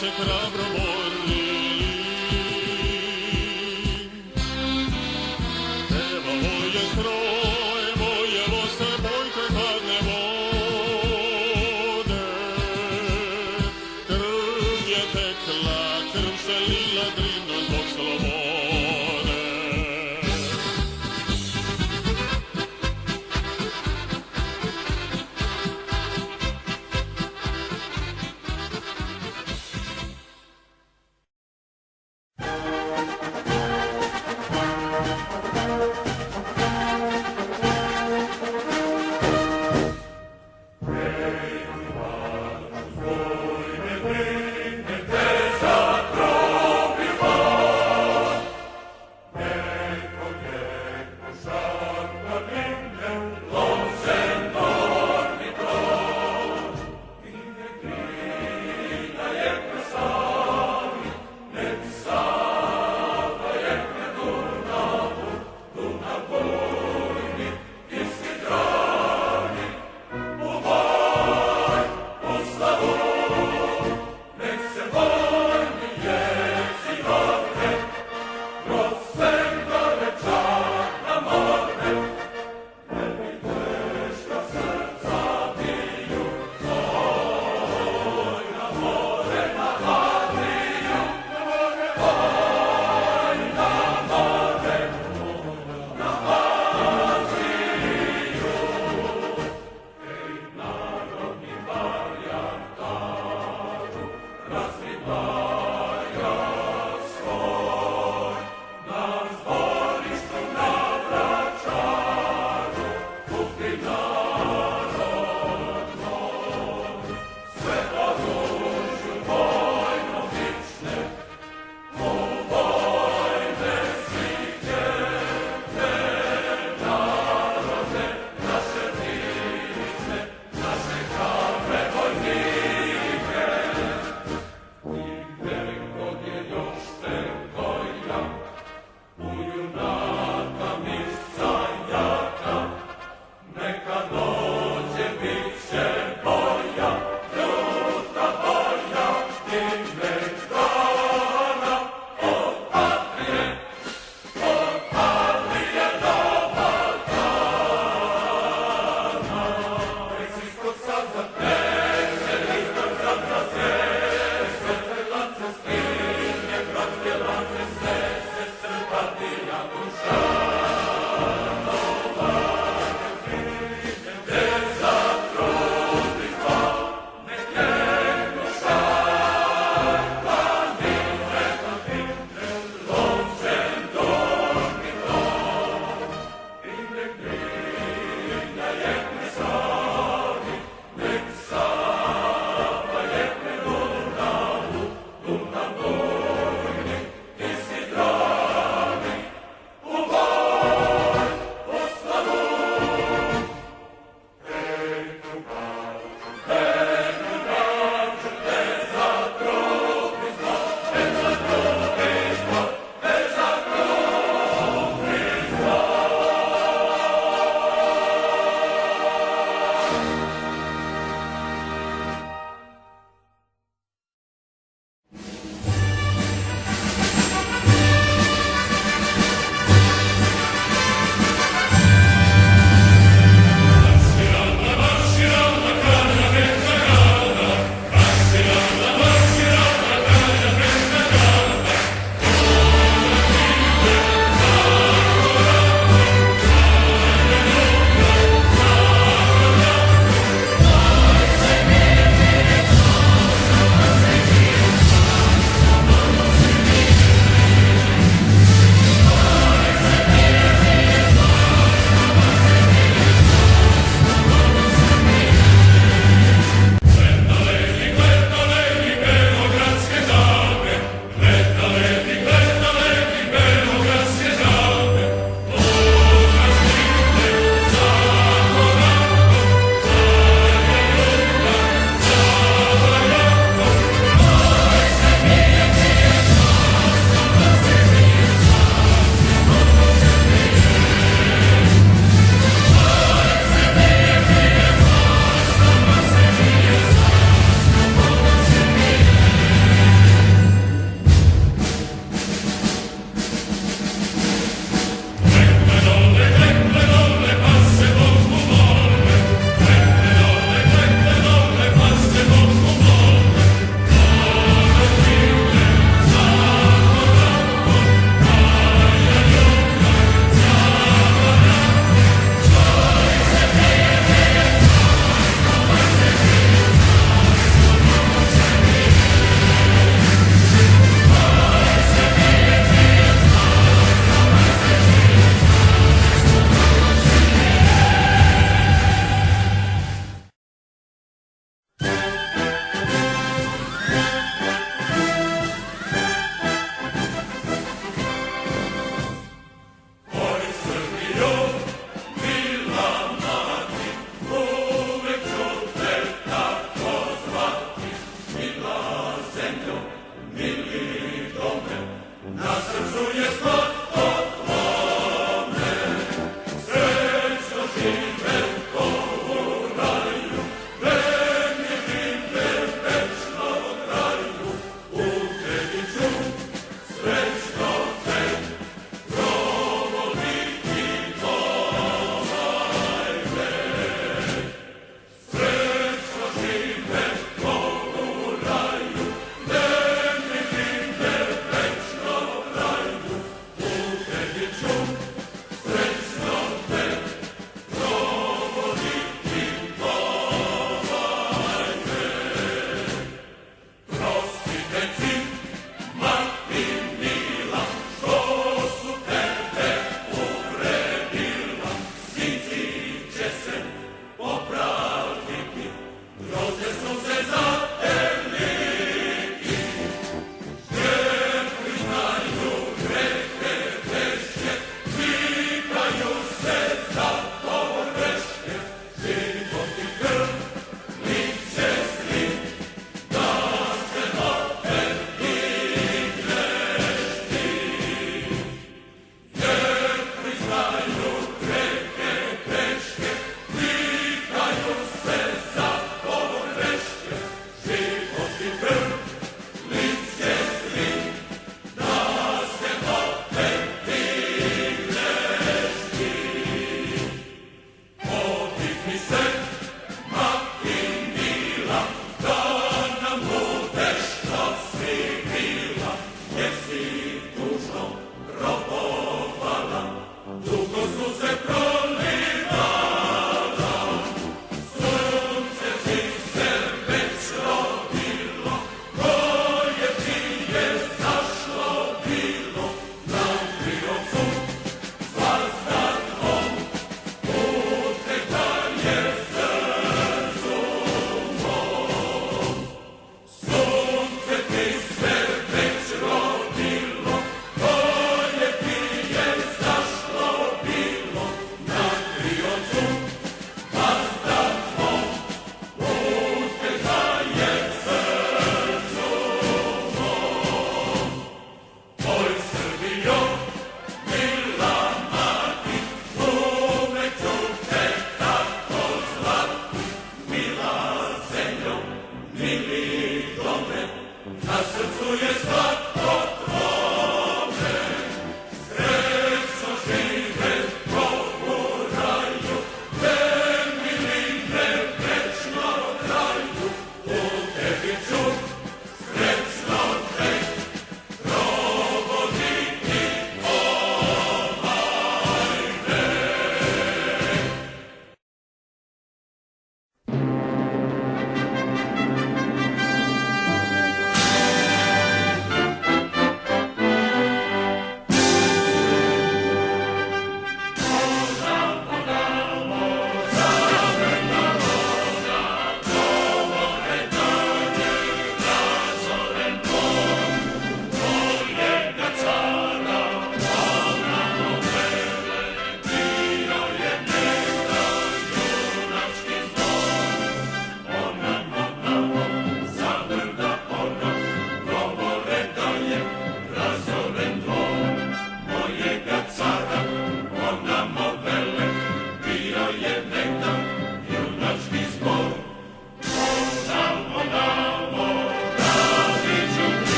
se hrabro borili. Pevalo je troje, bojalo se bojke hladne vode. Krv je tekla, krv se lila drino zbog slobode.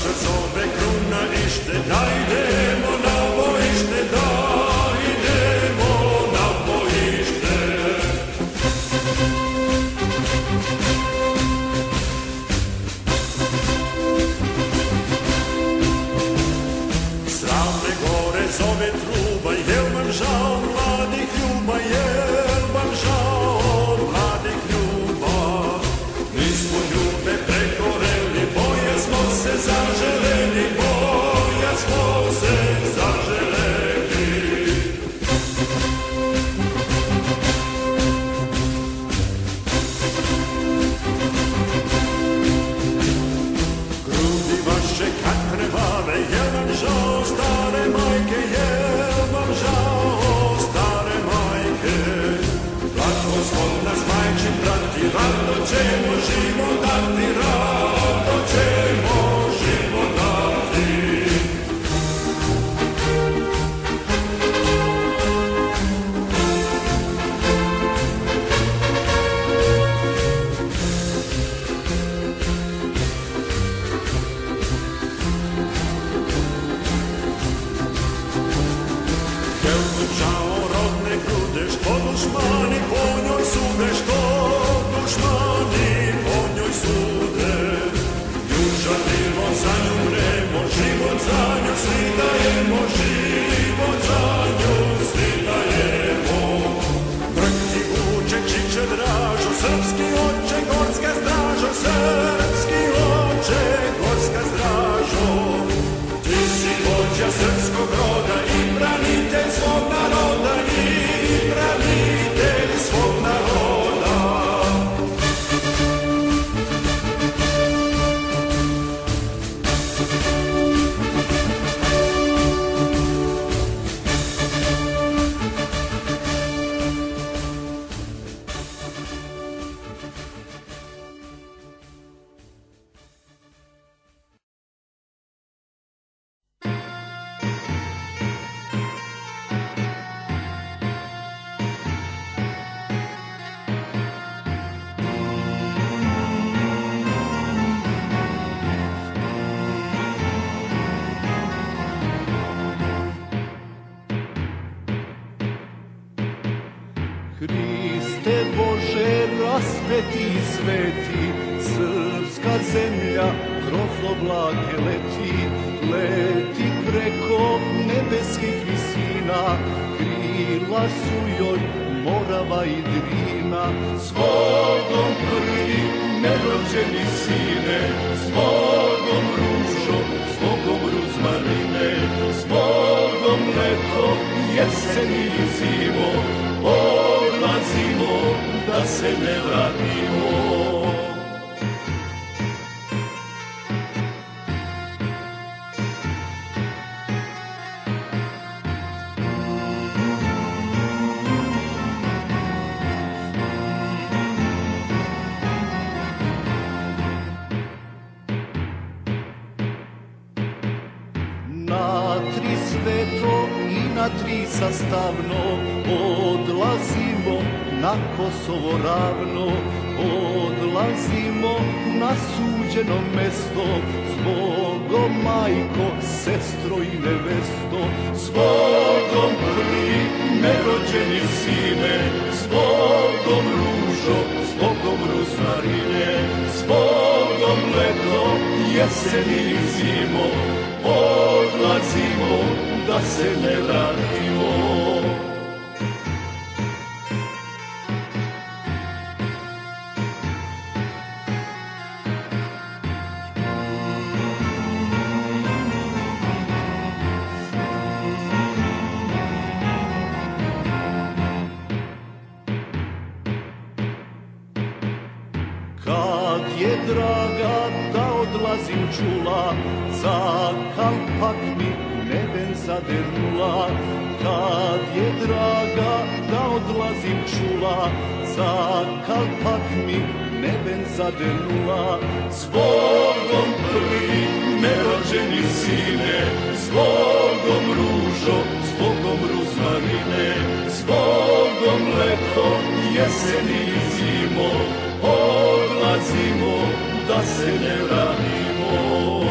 se zove kruna ište, da idemo na bojište, da idemo na bojište. Sravne gore zove truba, jel vam žao mladih ljuba, jel vam žao mladih ljuba? Mi smo ljube prekoreli, boja smo se zaželeli, boja smo se zaželeli. Grudi vaše kad krvave, jel vam žao stare majke, jel vam žao stare majke? Blagoslov nas majčin prati, rado ćemo život dati, rado ćemo život dati. Jel vam žao rodne grude, što dušmani po njoj sude, što dušmani po njoj sude? Juža bilo za nju vremo, život za nju svi dajemo, život za nju svi dajemo. Vrti vuče, čiče dražo, srpski oče, gorska stražo, srpski oče, gorska stražo. Ti si vođa srpskog roda i branitelj svog naroda, i branitelj svog naroda. Hriste Bože raspeti i sveti, srpska zemlja kroz oblake leti, leti preko nebeskih visina, krila su joj Morava i Drina. S Bogom prvi nerođeni sine, s Bogom ružo, s Bogom ruzmarine, s Bogom leto, jesen i zimo, odlazimo da se ne vratimo. Na tri sveto i na tri sastavno odlazimo na Kosovo ravno, odlazimo na suđeno mesto, s Bogom majko, sestro i nevesto, s Bogom prvi nerođeni sine, s Bogom ružo, s Bogom ruzmarine, s Bogom leto, jesen i zimo, odlazimo da se ne vratimo. Kad je draga da odlazim čula, za kalpak mi neben zadernula. Kad je draga da odlazim čula, za kalpak mi neben zadernula. S Bogom prvi nerođeni sine, s Bogom ružo, s Bogom ruzmarine, s Bogom leto, jesen i zimo, odlazimo da se ne vratimo.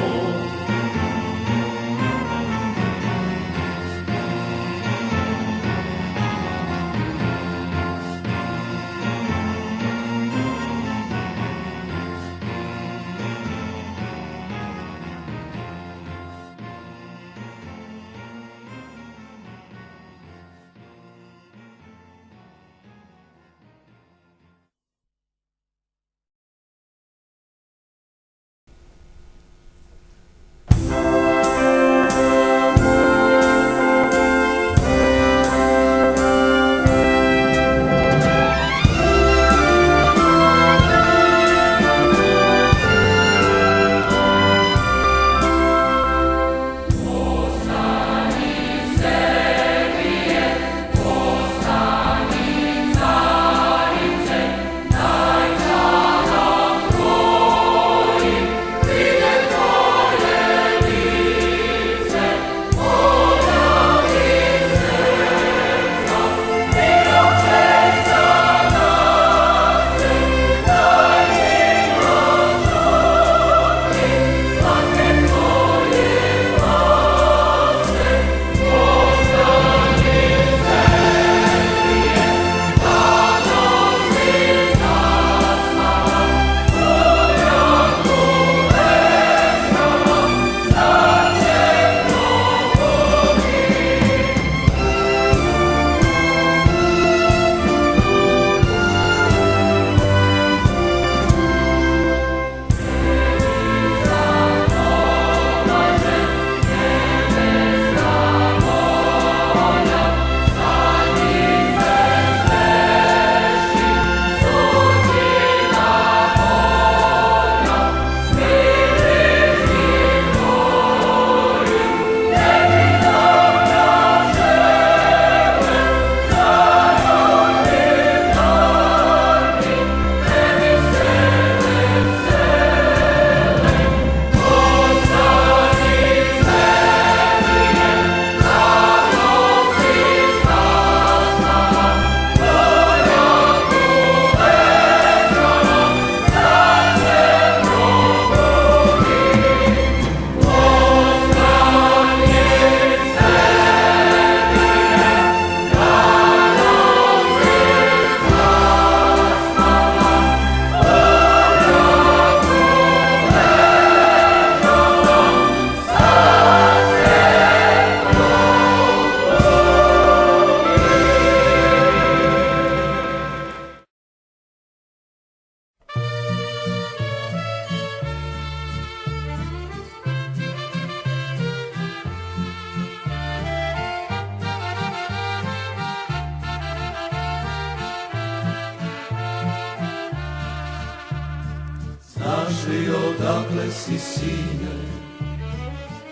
Kaži odakle si sine,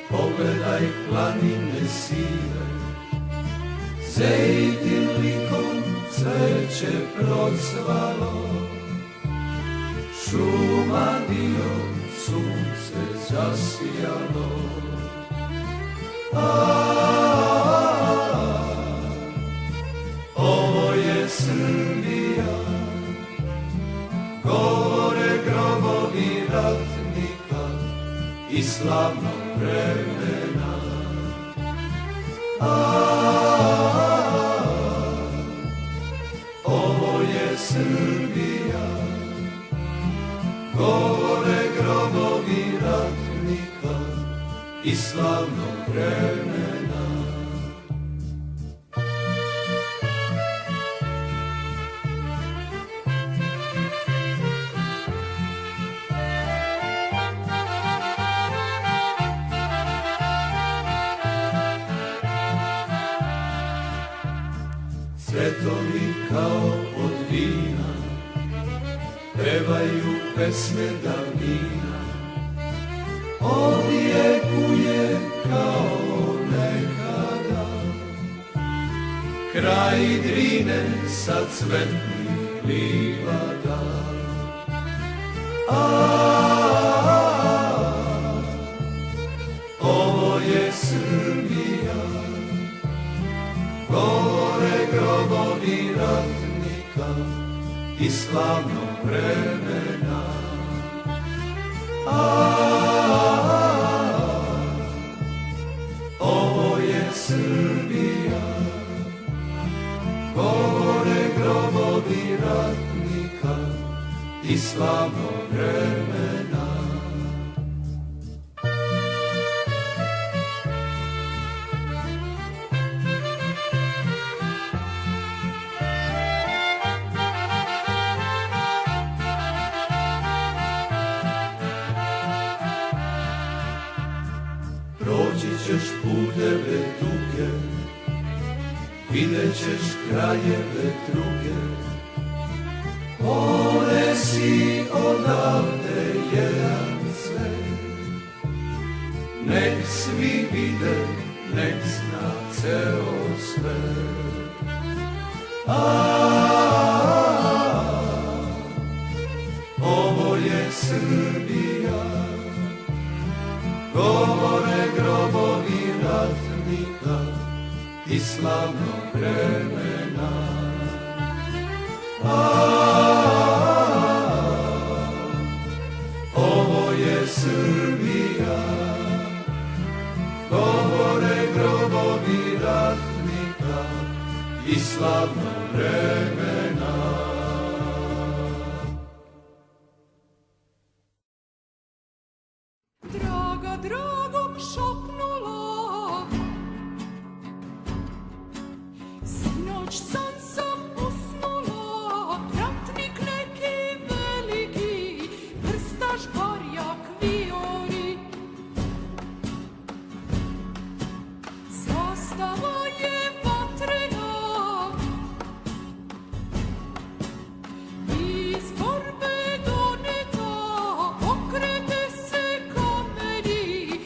pogledaj planine sive, zejtin likom cveće procvalo, šuma dio sunce zasijalo. Ovo je Srbija, govore grobovi ratnika i slavnog vremena. Ovo je Srbija, govore grobovi ratnika i slavnog vremena. Cvetovi kao od vina pevaju pesme davnina, odjekuje kao nekada kraj Drine sa cvetnih livada. Ovo je Srbija, govore grobovi ratnika i slavnog vremena. Ovo je Srbija, govore grobovi ratnika i slavnog vremena. Proći ćeš puteve duge, vidjet ćeš krajeve druge, ponesi odavde jedan svet. Nek svi vide, nek zna ceo svet. Ovo je Srbija, govore grobovi ratnika i slavnog vremena. Ovo je Srbija, govore grobovi ratnika i slavnog vremena. Draga dragom šapnula, sinoć sam usnula, ratnik neki veliki, krstaš barjak vijori. Zastava je vatrena, iz borbe doneta, okrete se kameni,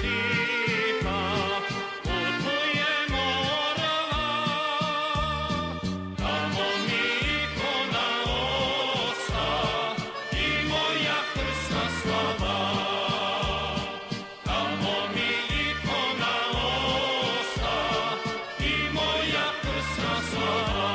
tiha, putuje morala, tamo mi ikona osta i moja krsna slava. Tamo mi ikona osta i moja krsna slava.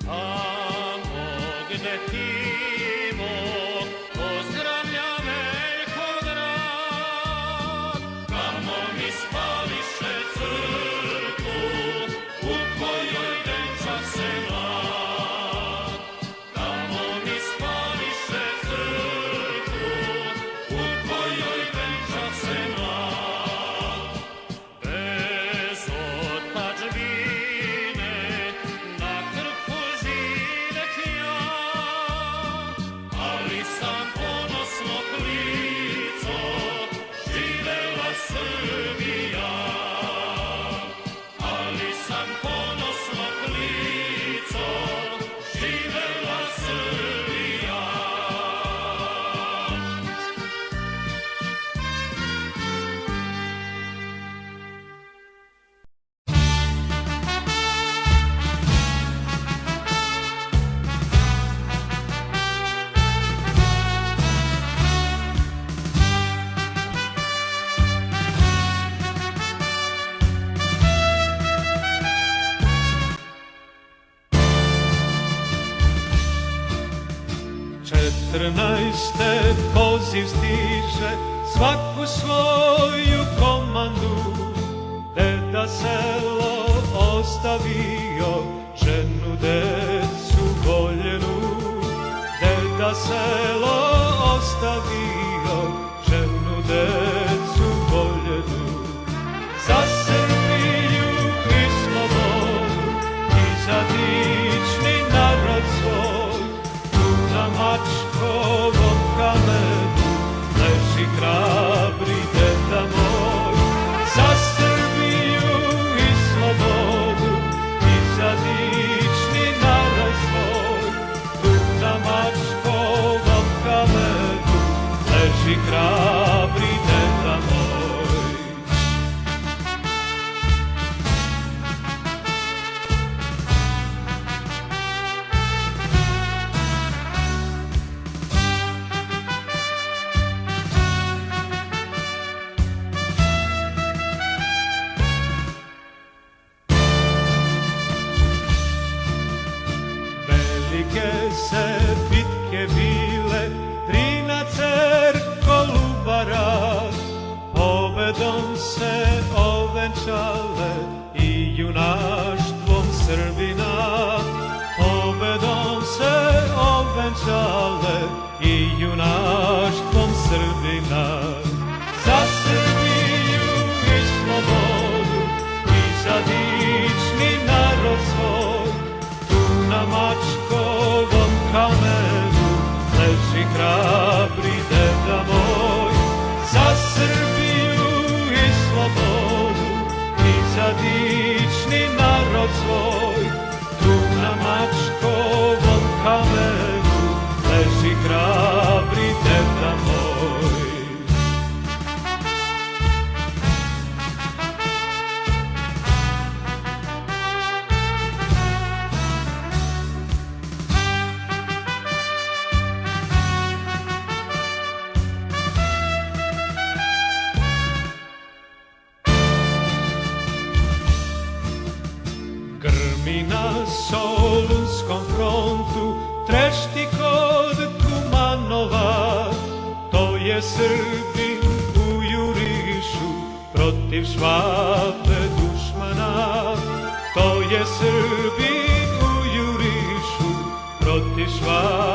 Tamo gde Timo pozdravlja Veljkograd, tamo mi spališe crkvu u kojoj venča se mlad. Tamo mi spališe crkvu u kojoj venča se mlad. Bez otadžbine na krfu živeh ja, ali sam ponosno klico, živela Srbija. Ali sam ponosno klico, živela Srbija. Četrnaeste poziv stiže svaku svoju komandu. Deda selo ostavio ženu, decu voljenu. Deda selo ostavio ženu, decu voljenu. Za Srbiju i slobodu i za dični narod svoj, tu na Mačkovom kamenu leži hrabri deda moj. Za Srbiju i slobodu i za dični narod svoj, tu na Mačkovom kamenu leži hrabri deda moj. Velike se bitke bile, Drina, Cer, Kolubara, pobedom se ovenčale i junaštvom Srbina. Pobedom se ovenčale i junaštvom Srbina. Za Srbiju i slobodu i za dični narod svoj, tu na Mačkovom kamenu leži hrabri deda moj. Za Srbiju i slobodu i za dični narod svoj, tu na Mačkovom kamenu leži hrabri deda moj. Grmi na Solunskom frontu, trešti kod Kumanova. To je Srbin u jurišu protiv Švabe dušmana. To je Srbin u jurišu protiv Švabe